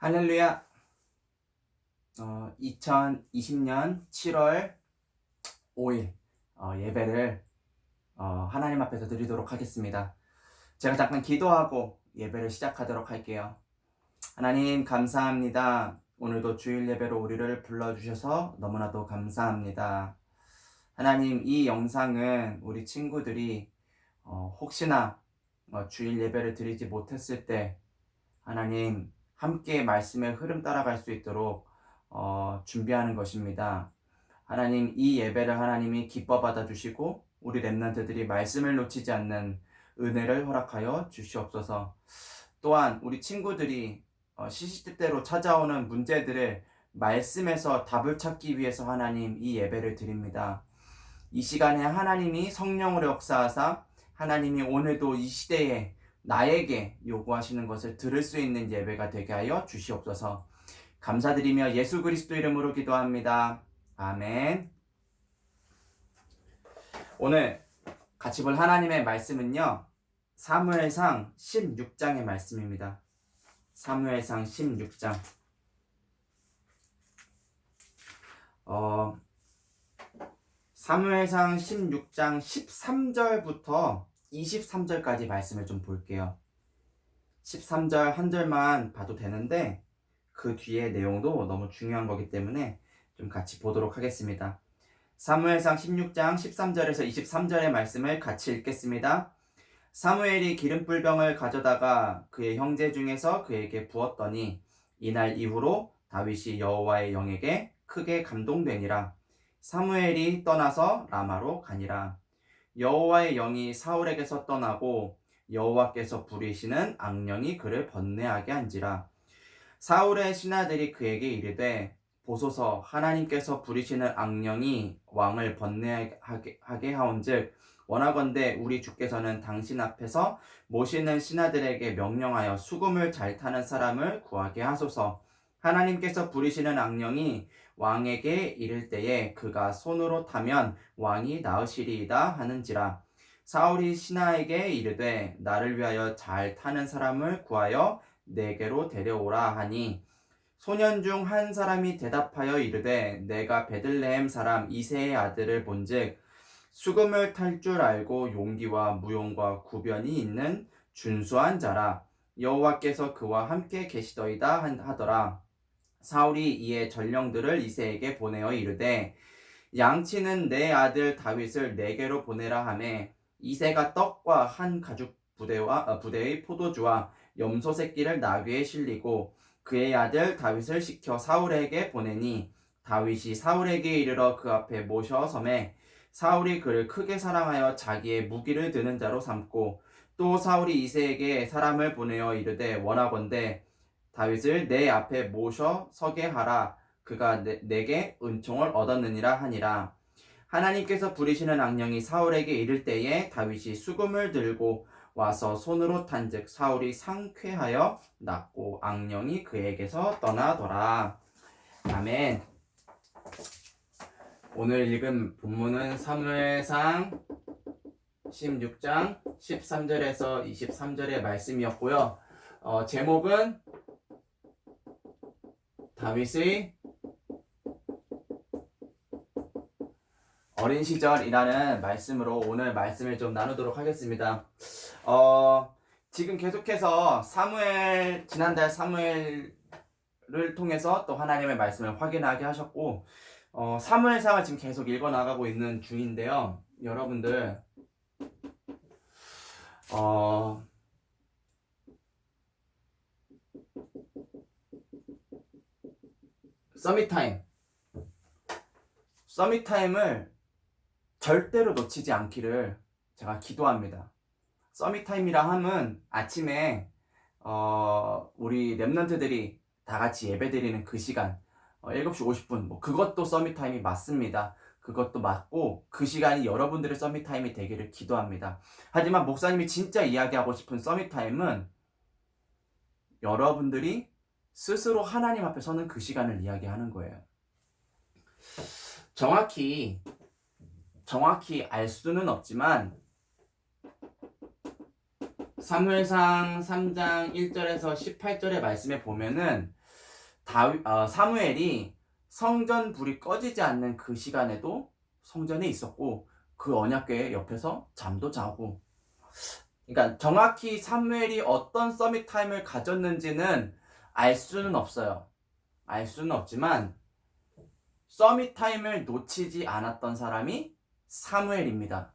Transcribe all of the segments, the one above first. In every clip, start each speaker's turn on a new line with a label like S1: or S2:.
S1: 할렐루야. 2020년 7월 5일 예배를 하나님 앞에서 드리도록 하겠습니다. 제가 잠깐 기도하고 예배를 시작하도록 할게요. 하나님 감사합니다. 오늘도 주일 예배로 우리를 불러주셔서 너무나도 감사합니다. 하나님, 이 영상은 우리 친구들이 혹시나 주일 예배를 드리지 못했을 때 하나님 함께 말씀의 흐름 따라갈 수 있도록 준비하는 것입니다. 하나님, 이 예배를 하나님이 기뻐 받아주시고 우리 렘넌트들이 말씀을 놓치지 않는 은혜를 허락하여 주시옵소서. 또한 우리 친구들이 시시때때로 찾아오는 문제들을 말씀에서 답을 찾기 위해서 하나님 이 예배를 드립니다. 이 시간에 하나님이 성령으로 역사하사 하나님이 오늘도 이 시대에 나에게 요구하시는 것을 들을 수 있는 예배가 되게 하여 주시옵소서. 감사드리며 예수 그리스도 이름으로 기도합니다. 아멘. 오늘 같이 볼 하나님의 말씀은요, 사무엘상 16장의 말씀입니다. 사무엘상 16장. 사무엘상 16장 13절부터 23절까지 말씀을 좀 볼게요. 13절 한 절만 봐도 되는데 그 뒤에 내용도 너무 중요한 거기 때문에 좀 같이 보도록 하겠습니다. 사무엘상 16장 13절에서 23절의 말씀을 같이 읽겠습니다. 사무엘이 기름불병을 가져다가 그의 형제 중에서 그에게 부었더니 이날 이후로 다윗이 여호와의 영에게 크게 감동되니라. 사무엘이 떠나서 라마로 가니라. 여호와의 영이 사울에게서 떠나고 여호와께서 부리시는 악령이 그를 번뇌하게 한지라. 사울의 신하들이 그에게 이르되 보소서, 하나님께서 부리시는 악령이 왕을 번뇌하게 하온즉 원하건대 우리 주께서는 당신 앞에서 모시는 신하들에게 명령하여 수금을 잘 타는 사람을 구하게 하소서. 하나님께서 부리시는 악령이 왕에게 이를 때에 그가 손으로 타면 왕이 나으시리이다 하는지라. 사울이 신하에게 이르되 나를 위하여 잘 타는 사람을 구하여 내게로 데려오라 하니 소년 중 한 사람이 대답하여 이르되 내가 베들레헴 사람 이새의 아들을 본즉 수금을 탈 줄 알고 용기와 무용과 구변이 있는 준수한 자라. 여호와께서 그와 함께 계시더이다 하더라. 사울이 이에 전령들을 이새에게 보내어 이르되 양치는 내 아들 다윗을 내게로 보내라 하매 이새가 떡과 한 가죽 부대의 포도주와 염소 새끼를 나귀에 실리고 그의 아들 다윗을 시켜 사울에게 보내니 다윗이 사울에게 이르러 그 앞에 모셔 섬에 사울이 그를 크게 사랑하여 자기의 무기를 드는 자로 삼고 또 사울이 이새에게 사람을 보내어 이르되 원하건대 다윗을 내 앞에 모셔 서게 하라. 그가 내게 은총을 얻었느니라 하니라. 하나님께서 부리시는 악령이 사울에게 이를 때에 다윗이 수금을 들고 와서 손으로 탄즉 사울이 상쾌하여 낫고 악령이 그에게서 떠나더라. 아멘. 오늘 읽은 본문은 사무엘상 16장 13절에서 23절의 말씀이었고요. 제목은 다윗의 어린 시절이라는 말씀으로 오늘 말씀을 좀 나누도록 하겠습니다. 지금 계속해서 지난달 사무엘을 통해서 또 하나님의 말씀을 확인하게 하셨고, 사무엘상을 지금 계속 읽어나가고 있는 중인데요. 여러분들, 서밋타임을 절대로 놓치지 않기를 제가 기도합니다. 서밋타임이라 함은 아침에 우리 렘넌트들이 다 같이 예배드리는 그 시간 7시 50분 그것도 서밋타임이 맞습니다. 그것도 맞고 그 시간이 여러분들의 서밋타임이 되기를 기도합니다. 하지만 목사님이 진짜 이야기하고 싶은 서밋타임은 여러분들이 스스로 하나님 앞에 서는 그 시간을 이야기하는 거예요. 정확히 알 수는 없지만 사무엘상 3장 1절에서 18절의 말씀에 보면은 사무엘이 성전 불이 꺼지지 않는 그 시간에도 성전에 있었고 그 언약궤 옆에서 잠도 자고, 그러니까 정확히 사무엘이 어떤 서밋 타임을 가졌는지는 알 수는 없어요. 알 수는 없지만 서밋 타임을 놓치지 않았던 사람이 사무엘입니다.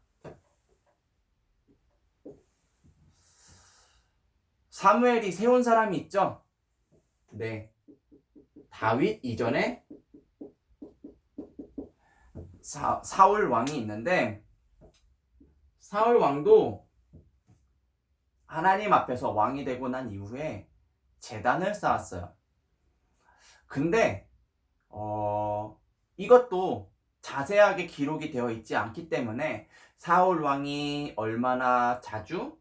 S1: 사무엘이 세운 사람이 있죠? 네. 다윗 이전에 사울 왕이 있는데, 사울 왕도 하나님 앞에서 왕이 되고 난 이후에 제단을 쌓았어요. 근데 이것도 자세하게 기록이 되어 있지 않기 때문에 사울 왕이 얼마나 자주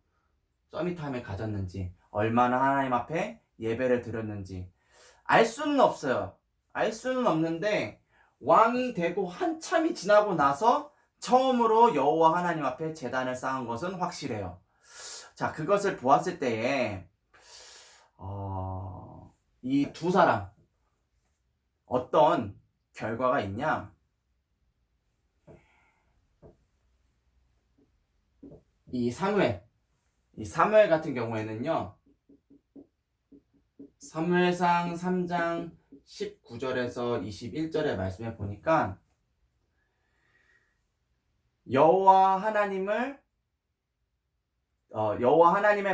S1: 서밋타임을 가졌는지, 얼마나 하나님 앞에 예배를 드렸는지 알 수는 없어요. 알 수는 없는데 왕이 되고 한참이 지나고 나서 처음으로 여호와 하나님 앞에 제단을 쌓은 것은 확실해요. 자, 그것을 보았을 때에 이 두 사람 어떤 결과가 있냐? 이 사무엘 같은 경우에는요, 사무엘상 3장 19절에서 21절의 말씀에 보니까 여호와 하나님의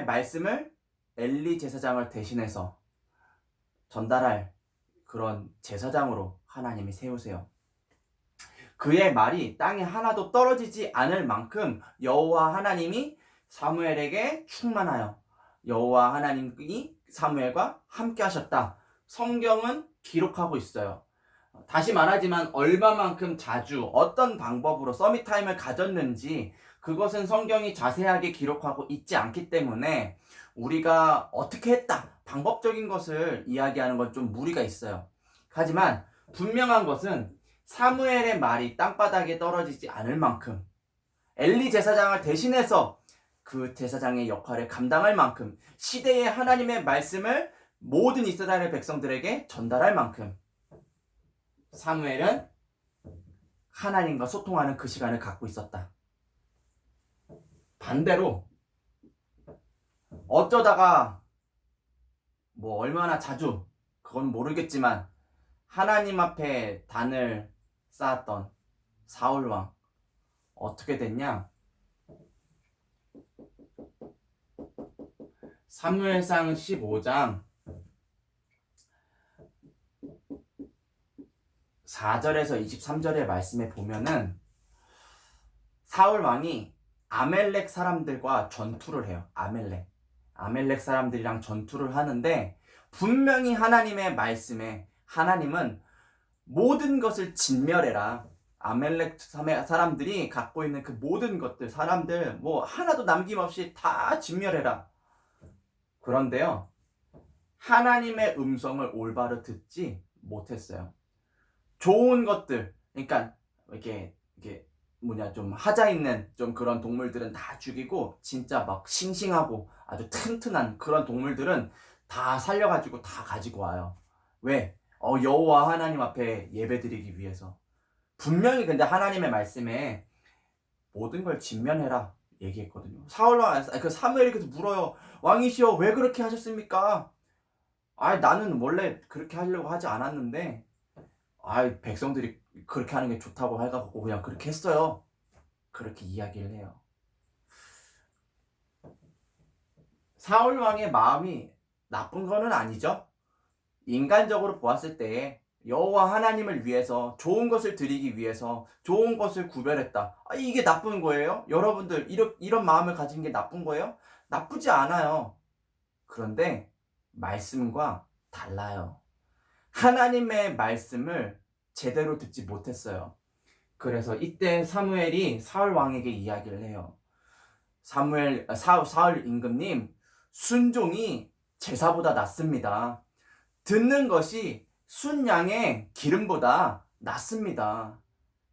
S1: 말씀을 엘리 제사장을 대신해서 전달할 그런 제사장으로 하나님이 세우세요. 그의 말이 땅에 하나도 떨어지지 않을 만큼 여호와 하나님이 사무엘에게 충만하여 여호와 하나님이 사무엘과 함께 하셨다. 성경은 기록하고 있어요. 다시 말하지만 얼마만큼 자주 어떤 방법으로 서밋타임을 가졌는지 그것은 성경이 자세하게 기록하고 있지 않기 때문에 우리가 어떻게 했다, 방법적인 것을 이야기하는 건 좀 무리가 있어요. 하지만 분명한 것은 사무엘의 말이 땅바닥에 떨어지지 않을 만큼, 엘리 제사장을 대신해서 그 제사장의 역할을 감당할 만큼, 시대의 하나님의 말씀을 모든 이스라엘 백성들에게 전달할 만큼 사무엘은 하나님과 소통하는 그 시간을 갖고 있었다. 반대로 어쩌다가 얼마나 자주, 그건 모르겠지만 하나님 앞에 단을 쌓았던 사울왕 어떻게 됐냐? 사무엘상 15장 4절에서 23절의 말씀에 보면은 사울왕이 아멜렉 사람들과 전투를 해요. 아멜렉 사람들이랑 전투를 하는데 분명히 하나님의 말씀에 하나님은 모든 것을 진멸해라. 아멜렉 사람들이 갖고 있는 그 모든 것들, 사람들 하나도 남김없이 다 진멸해라. 그런데요, 하나님의 음성을 올바로 듣지 못했어요. 좋은 것들, 그러니까 이렇게 좀 하자 있는 좀 그런 동물들은 다 죽이고 진짜 막 싱싱하고 아주 튼튼한 그런 동물들은 다 살려가지고 다 가지고 와요. 왜? 여호와 하나님 앞에 예배드리기 위해서. 분명히 근데 하나님의 말씀에 모든 걸 진면해라 얘기했거든요. 사무엘이 그래서 물어요. 왕이시여, 왜 그렇게 하셨습니까? 나는 원래 그렇게 하려고 하지 않았는데 백성들이 그렇게 하는 게 좋다고 해갖고 그냥 그렇게 했어요. 그렇게 이야기를 해요. 사울 왕의 마음이 나쁜 거는 아니죠. 인간적으로 보았을 때 여호와 하나님을 위해서 좋은 것을 드리기 위해서 좋은 것을 구별했다. 이게 나쁜 거예요? 여러분들 이런 마음을 가진 게 나쁜 거예요? 나쁘지 않아요. 그런데 말씀과 달라요. 하나님의 말씀을 제대로 듣지 못했어요. 그래서 이때 사무엘이 사울 왕에게 이야기를 해요. 사울 임금님, 순종이 제사보다 낫습니다. 듣는 것이 순양의 기름보다 낫습니다.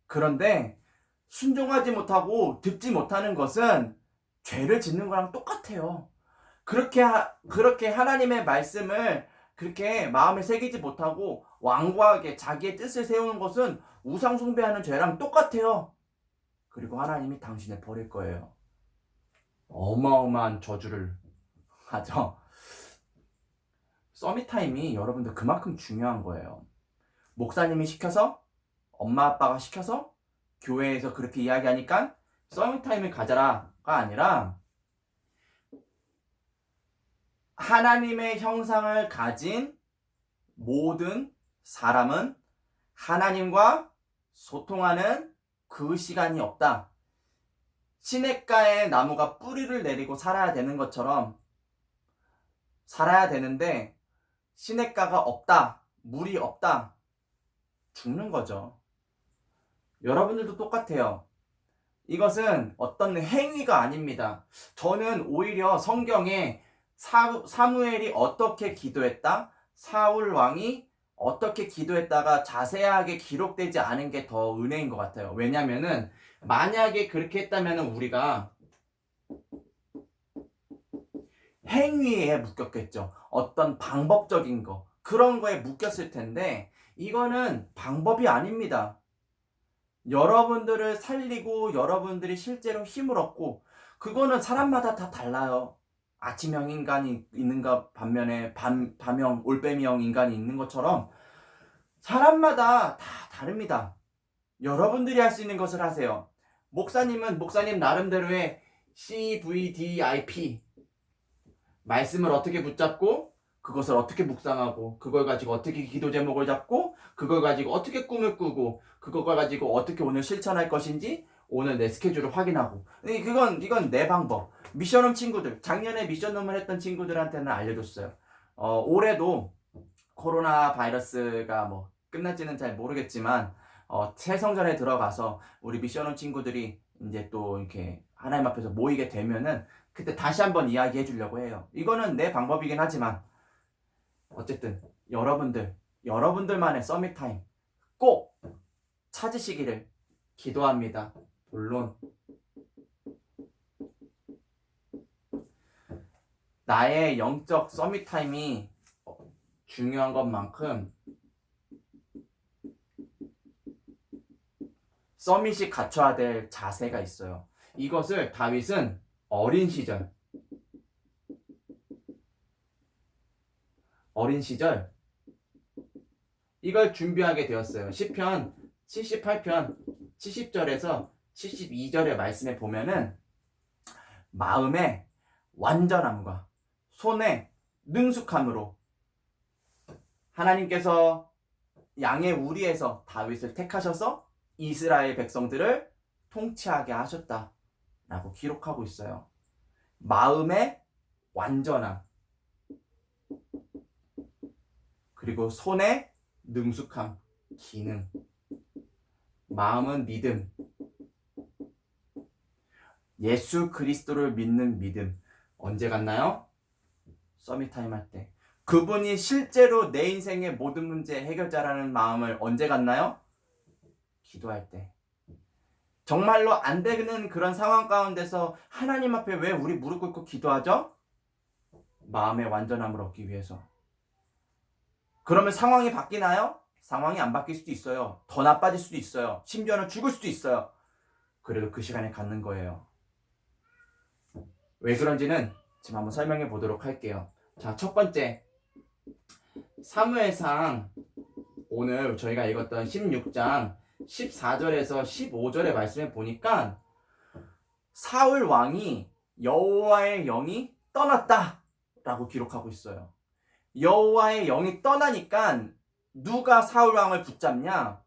S1: 그런데 순종하지 못하고 듣지 못하는 것은 죄를 짓는 거랑 똑같아요. 그렇게 하나님의 말씀을 그렇게 마음에 새기지 못하고 완고하게 자기의 뜻을 세우는 것은 우상 숭배하는 죄랑 똑같아요. 그리고 하나님이 당신을 버릴 거예요. 어마어마한 저주를 하죠. 서밋타임이 여러분들 그만큼 중요한 거예요. 목사님이 시켜서, 엄마 아빠가 시켜서, 교회에서 그렇게 이야기하니까 서밋타임을 가져라가 아니라 하나님의 형상을 가진 모든 사람은 하나님과 소통하는 그 시간이 없다. 시냇가에 나무가 뿌리를 내리고 살아야 되는 것처럼 살아야 되는데 시냇가가 없다, 물이 없다, 죽는 거죠. 여러분들도 똑같아요. 이것은 어떤 행위가 아닙니다. 저는 오히려 성경에 사무엘이 어떻게 기도했다, 사울 왕이 어떻게 기도했다가 자세하게 기록되지 않은 게 더 은혜인 것 같아요. 왜냐면은 만약에 그렇게 했다면 우리가 행위에 묶였겠죠. 어떤 방법적인 거, 그런 거에 묶였을 텐데 이거는 방법이 아닙니다. 여러분들을 살리고 여러분들이 실제로 힘을 얻고, 그거는 사람마다 다 달라요. 아침형 인간이 있는가 반면에 밤형 올빼미형 인간이 있는 것처럼 사람마다 다 다릅니다. 여러분들이 할 수 있는 것을 하세요. 목사님은 목사님 나름대로의 CVDIP, 말씀을 어떻게 붙잡고 그것을 어떻게 묵상하고 그걸 가지고 어떻게 기도 제목을 잡고 그걸 가지고 어떻게 꿈을 꾸고 그걸 가지고 어떻게 오늘 실천할 것인지 오늘 내 스케줄을 확인하고, 이건 내 방법. 미션홈 친구들, 작년에 미션홈을 했던 친구들한테는 알려줬어요. 올해도 코로나 바이러스가 뭐 끝날지는 잘 모르겠지만 새성전에 들어가서 우리 미션홈 친구들이 이제 또 이렇게 하나님 앞에서 모이게 되면은 그때 다시 한번 이야기해 주려고 해요. 이거는 내 방법이긴 하지만 어쨌든 여러분들만의 서밋타임 꼭 찾으시기를 기도합니다. 물론 나의 영적 서밋타임이 중요한 것만큼 서밋이 갖춰야 될 자세가 있어요. 이것을 다윗은 어린 시절 이걸 준비하게 되었어요. 시편 78편 70절에서 72절의 말씀에 보면은 마음의 완전함과 손의 능숙함으로 하나님께서 양의 우리에서 다윗을 택하셔서 이스라엘 백성들을 통치하게 하셨다라고 기록하고 있어요. 마음의 완전함, 그리고 손의 능숙함, 기능. 마음은 믿음, 예수 그리스도를 믿는 믿음. 언제 갔나요? 서밋타임 할 때. 그분이 실제로 내 인생의 모든 문제 해결자라는 마음을 언제 갔나요? 기도할 때. 정말로 안 되는 그런 상황 가운데서 하나님 앞에 왜 우리 무릎 꿇고 기도하죠? 마음의 완전함을 얻기 위해서. 그러면 상황이 바뀌나요? 상황이 안 바뀔 수도 있어요. 더 나빠질 수도 있어요. 심지어는 죽을 수도 있어요. 그래도 그 시간에 갖는 거예요. 왜 그런지는 지금 한번 설명해 보도록 할게요. 자, 첫 번째, 사무엘상 오늘 저희가 읽었던 16장 14절에서 15절의 말씀에 보니까 사울 왕이 여호와의 영이 떠났다 라고 기록하고 있어요. 여호와의 영이 떠나니까 누가 사울 왕을 붙잡냐?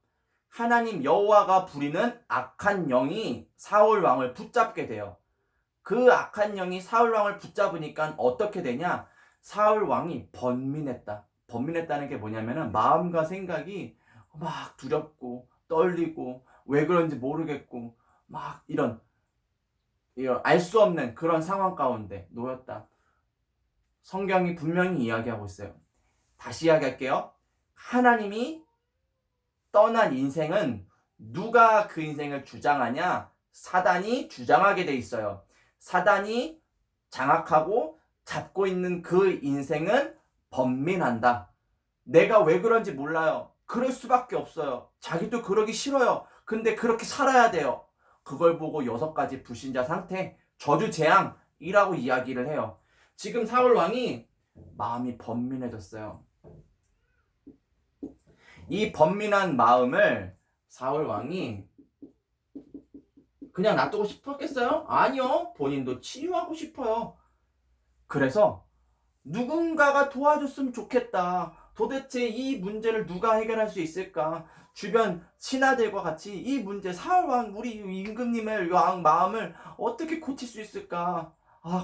S1: 하나님 여호와가 부리는 악한 영이 사울 왕을 붙잡게 돼요. 그 악한 영이 사울 왕을 붙잡으니까 어떻게 되냐? 사울 왕이 번민했다. 번민했다는 게 뭐냐면은 마음과 생각이 막 두렵고 떨리고 왜 그런지 모르겠고 막 이런 알 수 없는 그런 상황 가운데 놓였다. 성경이 분명히 이야기하고 있어요. 다시 이야기할게요. 하나님이 떠난 인생은 누가 그 인생을 주장하냐? 사단이 주장하게 돼 있어요. 사단이 장악하고 잡고 있는 그 인생은 번민한다. 내가 왜 그런지 몰라요. 그럴 수밖에 없어요. 자기도 그러기 싫어요. 근데 그렇게 살아야 돼요. 그걸 보고 6가지 불신자 상태, 저주 재앙이라고 이야기를 해요. 지금 사울 왕이 마음이 번민해졌어요. 이 번민한 마음을 사울 왕이 그냥 놔두고 싶었겠어요? 아니요. 본인도 치유하고 싶어요. 그래서 누군가가 도와줬으면 좋겠다. 도대체 이 문제를 누가 해결할 수 있을까? 주변 신하들과 같이 이 문제, 사울왕 우리 임금님의 왕 마음을 어떻게 고칠 수 있을까?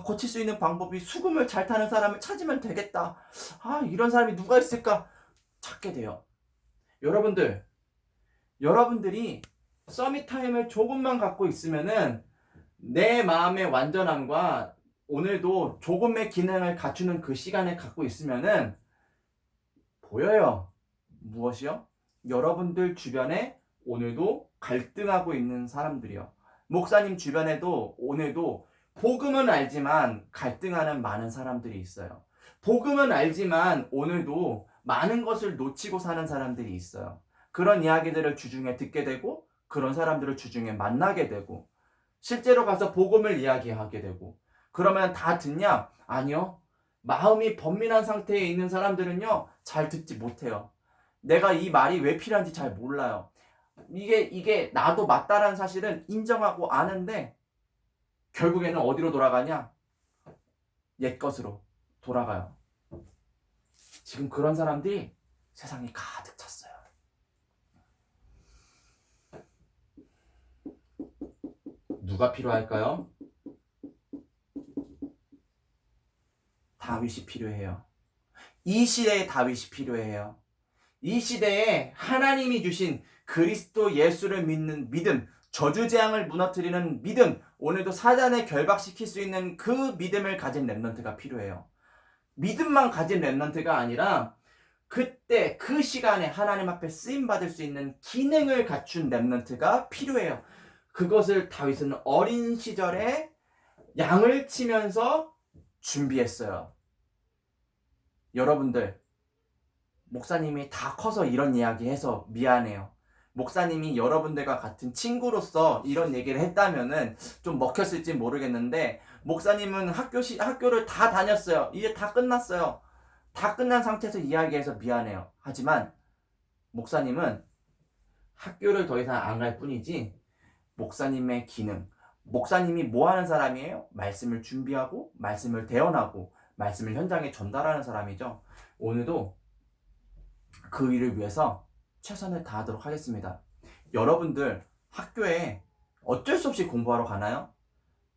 S1: 고칠 수 있는 방법이 수금을 잘 타는 사람을 찾으면 되겠다. 이런 사람이 누가 있을까? 찾게 돼요. 여러분들이 서밋타임을 조금만 갖고 있으면은 내 마음의 완전함과 오늘도 조금의 기능을 갖추는 그 시간을 갖고 있으면은 보여요. 무엇이요? 여러분들 주변에 오늘도 갈등하고 있는 사람들이요. 목사님 주변에도 오늘도 복음은 알지만 갈등하는 많은 사람들이 있어요. 복음은 알지만 오늘도 많은 것을 놓치고 사는 사람들이 있어요. 그런 이야기들을 주중에 듣게 되고 그런 사람들을 주중에 만나게 되고 실제로 가서 복음을 이야기하게 되고 그러면 다 듣냐? 아니요. 마음이 번민한 상태에 있는 사람들은요 잘 듣지 못해요. 내가 이 말이 왜 필요한지 잘 몰라요. 이게 나도 맞다라는 사실은 인정하고 아는데 결국에는 어디로 돌아가냐? 옛 것으로 돌아가요. 지금 그런 사람들이 세상에 가득 찼어요. 누가 필요할까요? 다윗이 필요해요. 이 시대에 다윗이 필요해요. 이 시대에 하나님이 주신 그리스도 예수를 믿는 믿음, 저주재앙을 무너뜨리는 믿음, 오늘도 사단을 결박시킬 수 있는 그 믿음을 가진 렘넌트가 필요해요. 믿음만 가진 렘넌트가 아니라 그때 그 시간에 하나님 앞에 쓰임받을 수 있는 기능을 갖춘 렘넌트가 필요해요. 그것을 다윗은 어린 시절에 양을 치면서 준비했어요. 여러분들, 목사님이 다 커서 이런 이야기 해서 미안해요. 목사님이 여러분들과 같은 친구로서 이런 얘기를 했다면은 좀 먹혔을지 모르겠는데 목사님은 학교를 다 다녔어요. 이제 다 끝났어요. 다 끝난 상태에서 이야기해서 미안해요. 하지만 목사님은 학교를 더 이상 안 갈 뿐이지 목사님의 기능, 목사님이 뭐 하는 사람이에요? 말씀을 준비하고 말씀을 대언하고 말씀을 현장에 전달하는 사람이죠. 오늘도 그 일을 위해서 최선을 다하도록 하겠습니다. 여러분들 학교에 어쩔 수 없이 공부하러 가나요?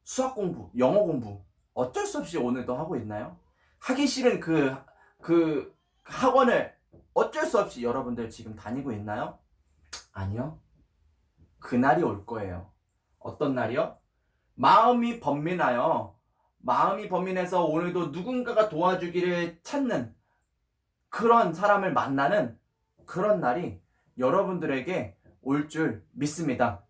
S1: 수학 공부, 영어 공부 어쩔 수 없이 오늘도 하고 있나요? 하기 싫은 그 학원을 어쩔 수 없이 여러분들 지금 다니고 있나요? 아니요. 그날이 올 거예요. 어떤 날이요? 마음이 번민해서 오늘도 누군가가 도와주기를 찾는 그런 사람을 만나는 그런 날이 여러분들에게 올 줄 믿습니다.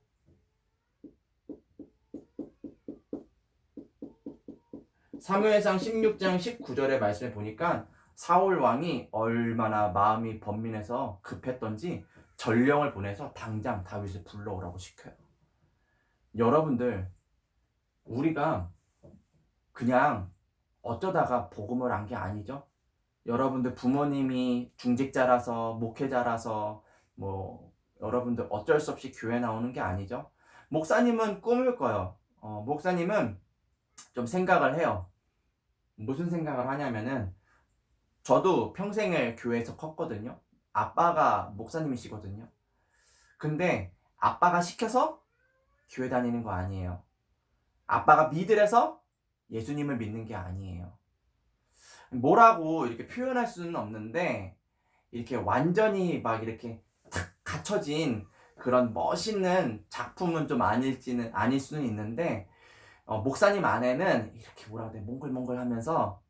S1: 사무엘상 16장 19절의 말씀을 보니까 사울 왕이 얼마나 마음이 번민해서 급했던지 전령을 보내서 당장 다윗을 불러오라고 시켜요. 여러분들, 우리가 그냥 어쩌다가 복음을 안 게 아니죠? 여러분들 부모님이 중직자라서 목회자라서 여러분들 어쩔 수 없이 교회 나오는 게 아니죠. 목사님은 꿈을 꿔요. 목사님은 좀 생각을 해요. 무슨 생각을 하냐면은 저도 평생을 교회에서 컸거든요. 아빠가 목사님이시거든요. 근데 아빠가 시켜서 교회 다니는 거 아니에요. 아빠가 믿으래서 예수님을 믿는 게 아니에요. 뭐라고 이렇게 표현할 수는 없는데 이렇게 완전히 막 이렇게 탁 갖춰진 그런 멋있는 작품은 좀 아닐 수는 있는데 목사님 안에는 이렇게 뭐라 그래 몽글몽글 하면서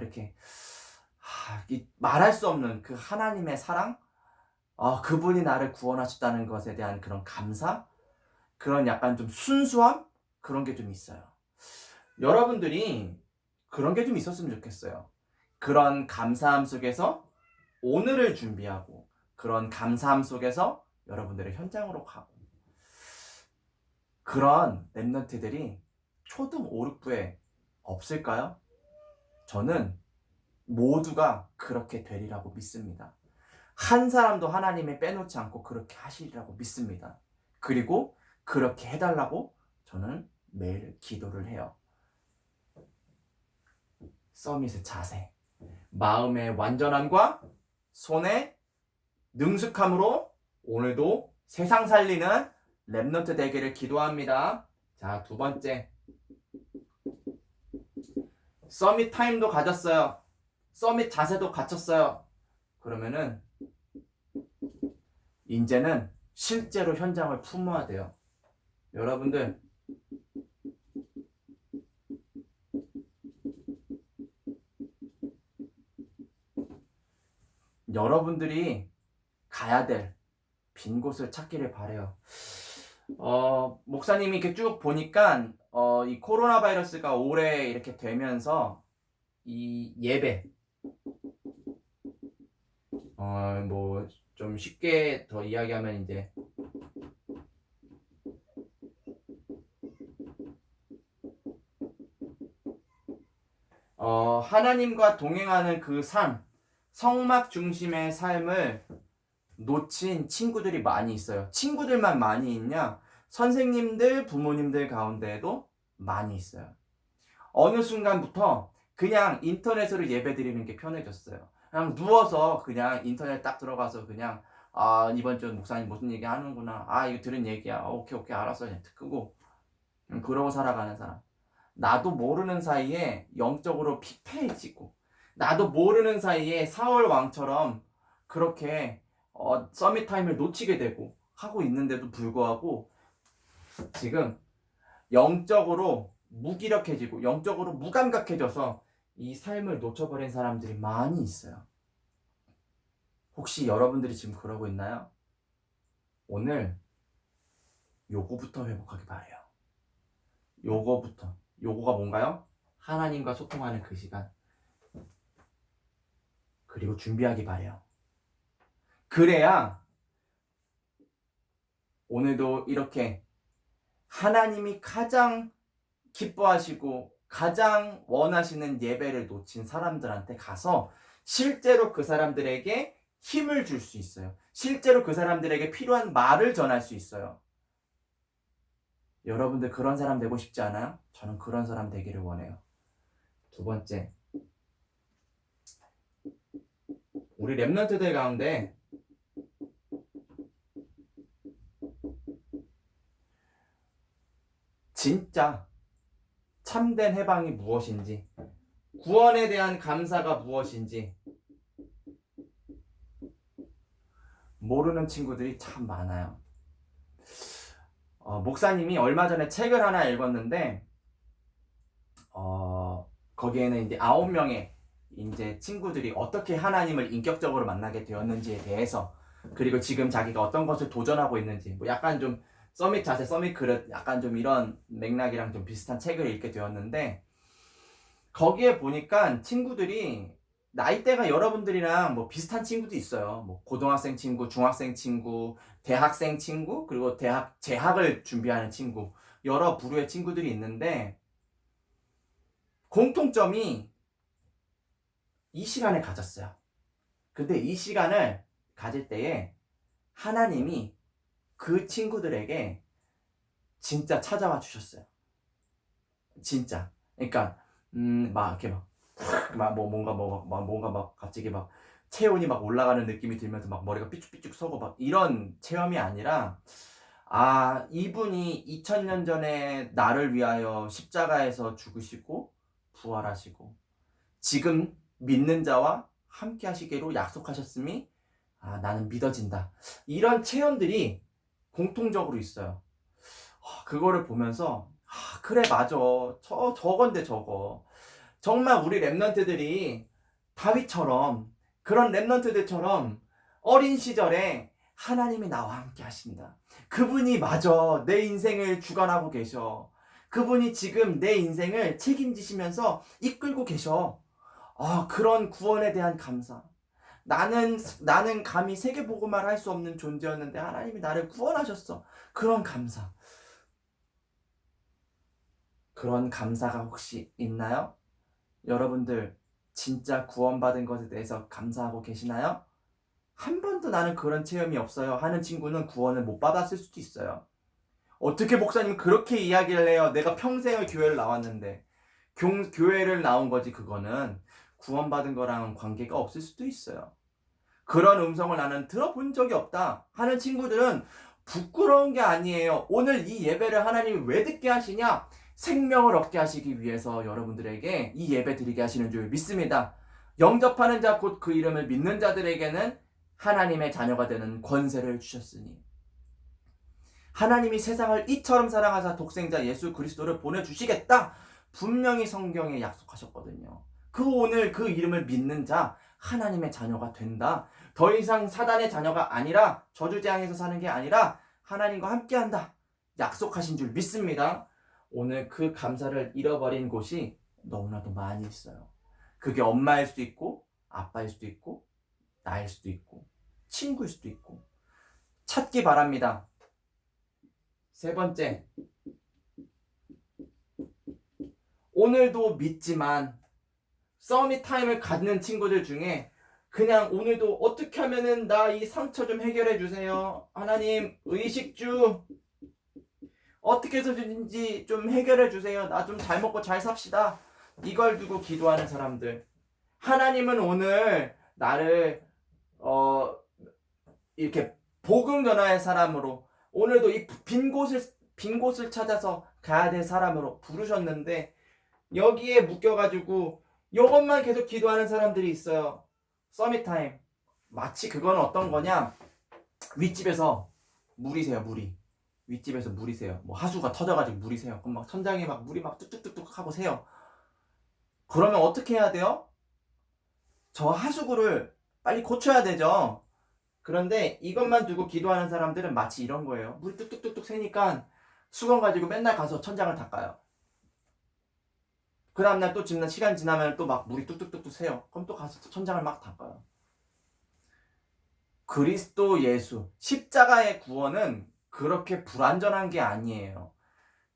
S1: 이렇게 말할 수 없는 그 하나님의 사랑, 그분이 나를 구원하셨다는 것에 대한 그런 감사, 그런 약간 좀 순수함, 그런 게 좀 있어요. 여러분들이 그런 게 좀 있었으면 좋겠어요. 그런 감사함 속에서 오늘을 준비하고 그런 감사함 속에서 여러분들의 현장으로 가고 그런 랩런트들이 초등 5, 6부에 없을까요? 저는 모두가 그렇게 되리라고 믿습니다. 한 사람도 하나님이 빼놓지 않고 그렇게 하시리라고 믿습니다. 그리고 그렇게 해달라고 저는 매일 기도를 해요. 서밋의 자세, 마음의 완전함과 손의 능숙함으로 오늘도 세상 살리는 랩런트 되기를 기도합니다. 자, 두 번째, 서밋 타임도 가졌어요. 서밋 자세도 갖췄어요. 그러면은 이제는 실제로 현장을 품어야 돼요. 여러분들, 여러분들이 가야 될 빈 곳을 찾기를 바래요. 목사님이 이렇게 쭉 보니까 이 코로나 바이러스가 올해 이렇게 되면서 이 예배 뭐 좀 쉽게 더 이야기하면 이제 하나님과 동행하는 그 삶, 성막 중심의 삶을 놓친 친구들이 많이 있어요. 친구들만 많이 있냐? 선생님들, 부모님들 가운데에도 많이 있어요. 어느 순간부터 그냥 인터넷으로 예배 드리는 게 편해졌어요. 그냥 누워서 그냥 인터넷 딱 들어가서 그냥 이번 주 목사님 무슨 얘기 하는구나. 이거 들은 얘기야. 오케이 알았어. 그냥 끄고 그러고 살아가는 사람. 나도 모르는 사이에 영적으로 피폐해지고 나도 모르는 사이에 사울 왕처럼 그렇게 서밋 타임을 놓치게 되고 하고 있는데도 불구하고 지금 영적으로 무기력해지고 영적으로 무감각해져서 이 삶을 놓쳐버린 사람들이 많이 있어요. 혹시 여러분들이 지금 그러고 있나요? 오늘 요거부터 회복하기 바래요. 요거가 뭔가요? 하나님과 소통하는 그 시간. 그리고 준비하기 바래요. 그래야 오늘도 이렇게 하나님이 가장 기뻐하시고 가장 원하시는 예배를 놓친 사람들한테 가서 실제로 그 사람들에게 힘을 줄 수 있어요. 실제로 그 사람들에게 필요한 말을 전할 수 있어요. 여러분들 그런 사람 되고 싶지 않아요? 저는 그런 사람 되기를 원해요. 두 번째, 우리 랩런트들 가운데 진짜 참된 해방이 무엇인지, 구원에 대한 감사가 무엇인지 모르는 친구들이 참 많아요. 목사님이 얼마 전에 책을 하나 읽었는데 거기에는 이제 9명의 이제 친구들이 어떻게 하나님을 인격적으로 만나게 되었는지에 대해서, 그리고 지금 자기가 어떤 것을 도전하고 있는지, 뭐 약간 좀 서밋 자세, 서밋 그릇, 약간 좀 이런 맥락이랑 좀 비슷한 책을 읽게 되었는데, 거기에 보니까 친구들이 나이대가 여러분들이랑 뭐 비슷한 친구도 있어요. 뭐 고등학생 친구, 중학생 친구, 대학생 친구, 그리고 대학 재학을 준비하는 친구, 여러 부류의 친구들이 있는데 공통점이 이 시간을 가졌어요. 근데 이 시간을 가질 때에 하나님이 그 친구들에게 진짜 찾아와 주셨어요. 진짜. 그러니까 막 이렇게 뭔가 막 갑자기 막 체온이 막 올라가는 느낌이 들면서 막 머리가 삐죽삐죽 서고 막 이런 체험이 아니라, 이분이 2000년 전에 나를 위하여 십자가에서 죽으시고 부활하시고 지금 믿는 자와 함께 하시기로 약속하셨음이 나는 믿어진다. 이런 체험들이 공통적으로 있어요. 그거를 보면서 그래 맞아. 저건데 저거. 정말 우리 랩런트들이 다윗처럼, 그런 랩런트들처럼 어린 시절에 하나님이 나와 함께 하신다. 그분이 맞아. 내 인생을 주관하고 계셔. 그분이 지금 내 인생을 책임지시면서 이끌고 계셔. 그런 구원에 대한 감사. 나는 감히 세계복음화를 할 수 없는 존재였는데 하나님이 나를 구원하셨어. 그런 감사. 그런 감사가 혹시 있나요? 여러분들 진짜 구원받은 것에 대해서 감사하고 계시나요? 한 번도 나는 그런 체험이 없어요 하는 친구는 구원을 못 받았을 수도 있어요. 어떻게 목사님 그렇게 이야기를 해요? 내가 평생을 교회를 나왔는데. 교회를 나온 거지. 그거는 구원받은 거랑은 관계가 없을 수도 있어요. 그런 음성을 나는 들어본 적이 없다 하는 친구들은 부끄러운 게 아니에요. 오늘 이 예배를 하나님이 왜 듣게 하시냐? 생명을 얻게 하시기 위해서 여러분들에게 이 예배 드리게 하시는 줄 믿습니다. 영접하는 자 곧 그 이름을 믿는 자들에게는 하나님의 자녀가 되는 권세를 주셨으니, 하나님이 세상을 이처럼 사랑하사 독생자 예수 그리스도를 보내주시겠다 분명히 성경에 약속하셨거든요. 오늘 그 이름을 믿는 자 하나님의 자녀가 된다. 더 이상 사단의 자녀가 아니라 저주재앙에서 사는 게 아니라 하나님과 함께한다 약속하신 줄 믿습니다. 오늘 그 감사를 잃어버린 곳이 너무나도 많이 있어요. 그게 엄마일 수도 있고 아빠일 수도 있고 나일 수도 있고 친구일 수도 있고. 찾기 바랍니다. 세 번째, 오늘도 믿지만 서밋 타임을 갖는 친구들 중에 그냥 오늘도 어떻게 하면은 나 이 상처 좀 해결해 주세요. 하나님 의식주 어떻게 해서든지 좀 해결해 주세요. 나 좀 잘 먹고 잘 삽시다. 이걸 두고 기도하는 사람들. 하나님은 오늘 나를 이렇게 복음 전화의 사람으로, 오늘도 이 빈 곳을 찾아서 가야 될 사람으로 부르셨는데 여기에 묶여가지고 이것만 계속 기도하는 사람들이 있어요. 서밋타임. 마치 그건 어떤 거냐? 윗집에서 물이 새요. 윗집에서 물이 새요. 뭐 하수가 터져가지고 물이 새요. 그럼 막 천장에 막 물이 막 뚝뚝뚝뚝 하고 새요. 그러면 어떻게 해야 돼요? 저 하수구를 빨리 고쳐야 되죠. 그런데 이것만 두고 기도하는 사람들은 마치 이런 거예요. 물이 뚝뚝뚝뚝 새니까 수건 가지고 맨날 가서 천장을 닦아요. 그 다음날 또 시간 지나면 또 막 물이 뚝뚝뚝뚝 새요. 그럼 또 가서 천장을 막 닦아요. 그리스도 예수, 십자가의 구원은 그렇게 불완전한 게 아니에요.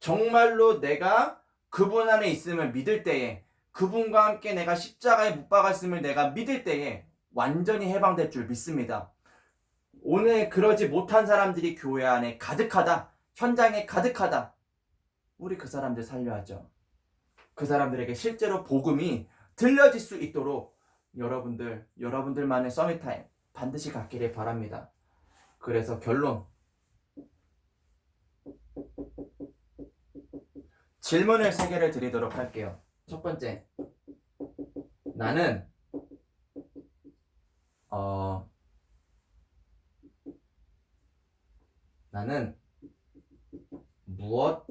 S1: 정말로 내가 그분 안에 있음을 믿을 때에, 그분과 함께 내가 십자가에 못 박았음을 내가 믿을 때에 완전히 해방될 줄 믿습니다. 오늘 그러지 못한 사람들이 교회 안에 가득하다, 현장에 가득하다. 우리 그 사람들 살려야죠. 그 사람들에게 실제로 복음이 들려질 수 있도록 여러분들만의 서밋타임 반드시 갖기를 바랍니다. 그래서 결론, 질문을 3개를 드리도록 할게요. 첫 번째, 나는 무엇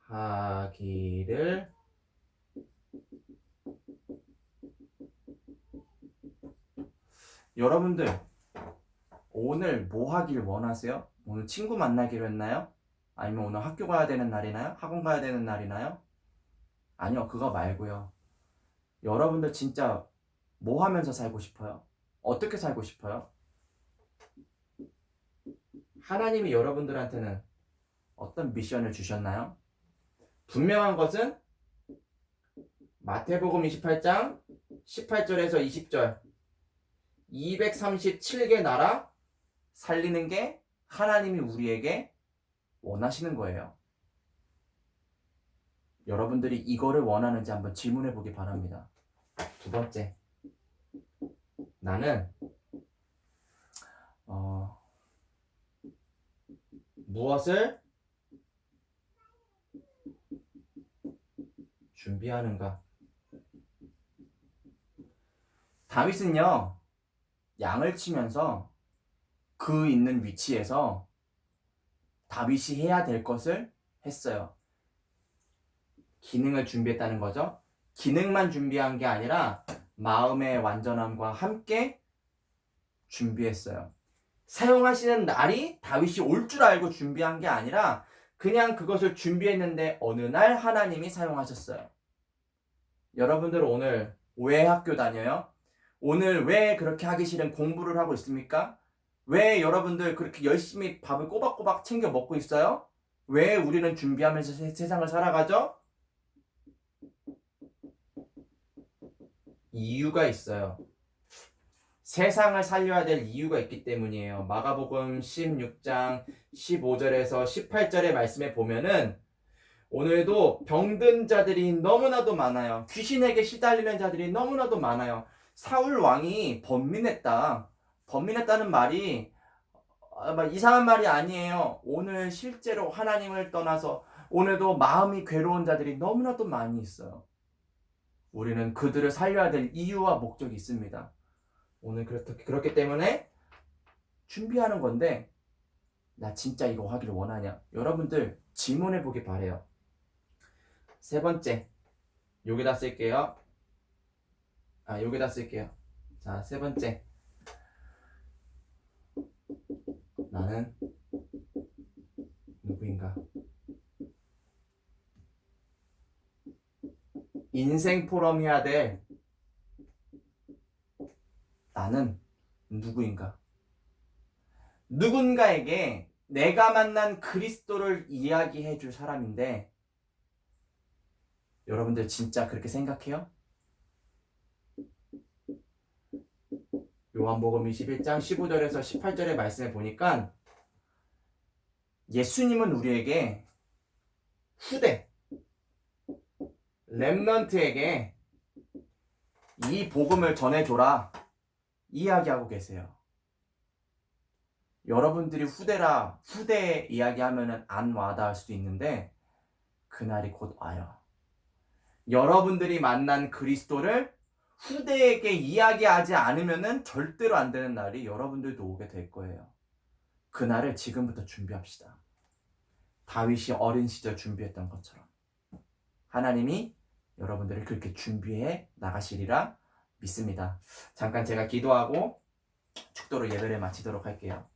S1: 하기를 여러분들 오늘 뭐 하길 원하세요? 오늘 친구 만나기로 했나요? 아니면 오늘 학교 가야 되는 날이나요? 학원 가야 되는 날이나요? 아니요, 그거 말고요. 여러분들 진짜 뭐 하면서 살고 싶어요? 어떻게 살고 싶어요? 하나님이 여러분들한테는 어떤 미션을 주셨나요? 분명한 것은 마태복음 28장 18절에서 20절 237개 나라 살리는 게 하나님이 우리에게 원하시는 거예요. 여러분들이 이거를 원하는지 한번 질문해 보기 바랍니다. 두 번째, 나는 무엇을 준비하는가? 다윗은요, 양을 치면서 그 있는 위치에서 다윗이 해야 될 것을 했어요. 기능을 준비했다는 거죠. 기능만 준비한 게 아니라 마음의 완전함과 함께 준비했어요. 사용하시는 날이 다윗이 올 줄 알고 준비한 게 아니라 그냥 그것을 준비했는데 어느 날 하나님이 사용하셨어요. 여러분들 오늘 왜 학교 다녀요? 오늘 왜 그렇게 하기 싫은 공부를 하고 있습니까? 왜 여러분들 그렇게 열심히 밥을 꼬박꼬박 챙겨 먹고 있어요? 왜 우리는 준비하면서 세상을 살아가죠? 이유가 있어요. 세상을 살려야 될 이유가 있기 때문이에요. 마가복음 16장 15절에서 18절의 말씀에 보면은 오늘도 병든 자들이 너무나도 많아요. 귀신에게 시달리는 자들이 너무나도 많아요. 사울 왕이 번민했다. 번민했다는 말이 막 이상한 말이 아니에요. 오늘 실제로 하나님을 떠나서 오늘도 마음이 괴로운 자들이 너무나도 많이 있어요. 우리는 그들을 살려야 될 이유와 목적이 있습니다. 오늘 그렇기 때문에 준비하는 건데, 나 진짜 이거 하기를 원하냐? 여러분들 질문해 보기 바래요. 세 번째, 여기다 쓸게요. 여기다 쓸게요. 자, 세 번째. 나는 누구인가? 인생 포럼 해야 될 나는 누구인가? 누군가에게 내가 만난 그리스도를 이야기해 줄 사람인데, 여러분들 진짜 그렇게 생각해요? 요한복음 21장 15절에서 18절의 말씀에 보니까 예수님은 우리에게 후대, 렘넌트에게 이 복음을 전해줘라 이야기하고 계세요. 여러분들이 후대 이야기하면 안 와닿을 수도 있는데 그날이 곧 와요. 여러분들이 만난 그리스도를 후대에게 이야기하지 않으면 절대로 안 되는 날이 여러분들도 오게 될 거예요. 그날을 지금부터 준비합시다. 다윗이 어린 시절 준비했던 것처럼 하나님이 여러분들을 그렇게 준비해 나가시리라 믿습니다. 잠깐 제가 기도하고 축도로 예배를 마치도록 할게요.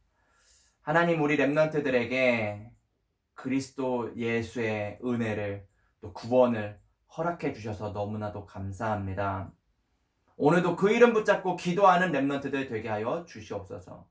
S1: 하나님, 우리 렘넌트들에게 그리스도 예수의 은혜를 또 구원을 허락해 주셔서 너무나도 감사합니다. 오늘도 그 이름 붙잡고 기도하는 렘넌트들 되게 하여 주시옵소서.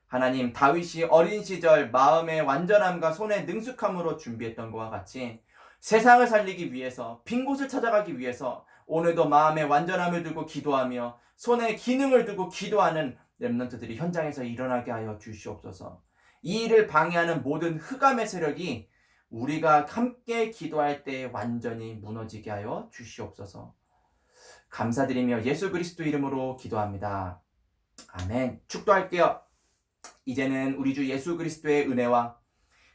S1: 하나님, 다윗이 어린 시절 마음의 완전함과 손의 능숙함으로 준비했던 것과 같이 세상을 살리기 위해서, 빈 곳을 찾아가기 위해서 오늘도 마음의 완전함을 두고 기도하며 손의 기능을 두고 기도하는 렘넌트들이 현장에서 일어나게 하여 주시옵소서. 이 일을 방해하는 모든 흑암의 세력이 우리가 함께 기도할 때 완전히 무너지게 하여 주시옵소서. 감사드리며 예수 그리스도 이름으로 기도합니다. 아멘. 축도할게요. 이제는 우리 주 예수 그리스도의 은혜와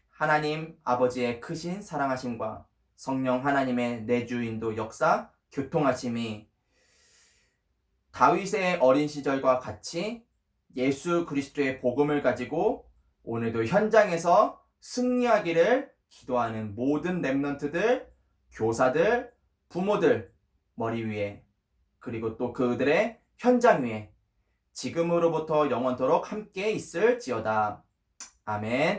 S1: 하나님 아버지의 크신 사랑하심과 성령 하나님의 내주인도 역사 교통하심이 다윗의 어린 시절과 같이 예수 그리스도의 복음을 가지고 오늘도 현장에서 승리하기를 기도하는 모든 렘넌트들, 교사들, 부모들 머리 위에, 그리고 또 그들의 현장 위에 지금으로부터 영원토록 함께 있을지어다. 아멘.